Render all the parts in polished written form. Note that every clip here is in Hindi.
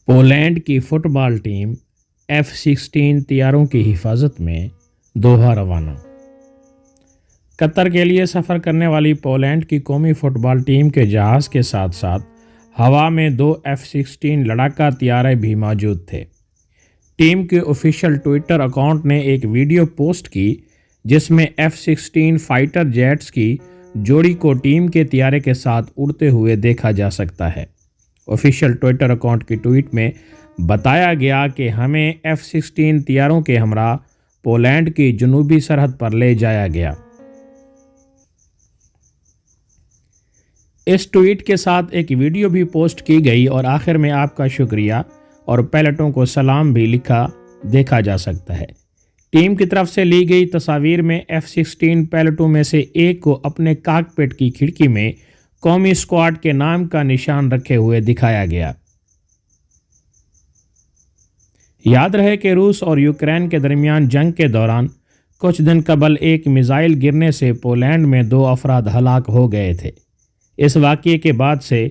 पोलैंड की फुटबॉल टीम F-16 तैयारों की हिफाजत में दोहा रवाना। कतर के लिए सफ़र करने वाली पोलैंड की कौमी फुटबॉल टीम के जहाज़ के साथ साथ हवा में 2 F-16 लड़ाका तैयारे भी मौजूद थे। टीम के ऑफिशियल ट्विटर अकाउंट ने एक वीडियो पोस्ट की जिसमें F-16 फाइटर जेट्स की जोड़ी को टीम के तैयारे के साथ उड़ते हुए देखा जा सकता है। ऑफिशियल ट्विटर अकाउंट की ट्वीट में बताया गया कि हमें F-16 तैयारों के हमरा पोलैंड की जनूबी सरहद पर ले जाया गया। इस ट्वीट के साथ एक वीडियो भी पोस्ट की गई और आखिर में आपका शुक्रिया और पायलटों को सलाम भी लिखा देखा जा सकता है। टीम की तरफ से ली गई तस्वीर में F-16 पायलटों में से एक को अपने कॉकपिट की खिड़की में कौमी स्क्वाड के नाम का निशान रखे हुए दिखाया गया। याद रहे कि रूस और यूक्रेन के दरमियान जंग के दौरान कुछ दिन कबल एक मिसाइल गिरने से पोलैंड में 2 अफराद हलाक हो गए थे। इस वाक़ये के बाद से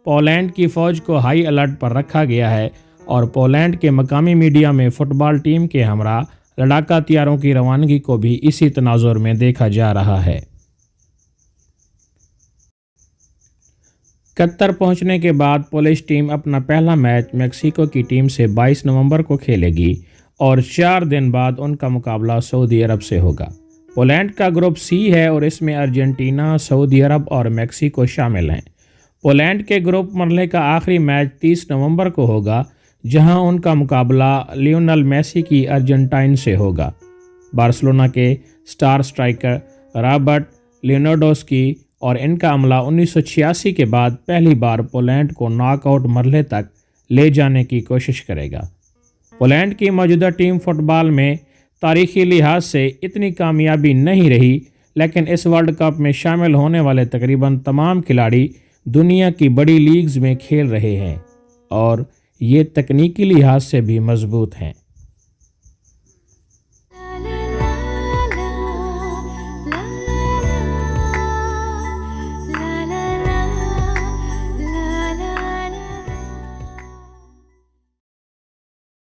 पोलैंड की फ़ौज को हाई अलर्ट पर रखा गया है और पोलैंड के मकामी मीडिया में फुटबॉल टीम के हमरा लड़ाका तैयारों की रवानगी को भी इसी तनाजुर में देखा जा रहा है। कतर पहुंचने के बाद पोलिश टीम अपना पहला मैच मेक्सिको की टीम से 22 नवंबर को खेलेगी और 4 दिन बाद उनका मुकाबला सऊदी अरब से होगा। पोलैंड का ग्रुप सी है और इसमें अर्जेंटीना, सऊदी अरब और मेक्सिको शामिल हैं। पोलैंड के ग्रुप मरहले का आखिरी मैच 30 नवंबर को होगा जहां उनका मुकाबला लियोनेल मेसी की अर्जेंटाइन से होगा। बार्सिलोना के स्टार स्ट्राइकर रॉबर्ट लेवेंडोव्स्की और इनका अमला 1986 के बाद पहली बार पोलैंड को नॉकआउट मरहले तक ले जाने की कोशिश करेगा। पोलैंड की मौजूदा टीम फुटबॉल में तारीखी लिहाज से इतनी कामयाबी नहीं रही, लेकिन इस वर्ल्ड कप में शामिल होने वाले तकरीबन तमाम खिलाड़ी दुनिया की बड़ी लीग्स में खेल रहे हैं और ये तकनीकी लिहाज से भी मजबूत हैं।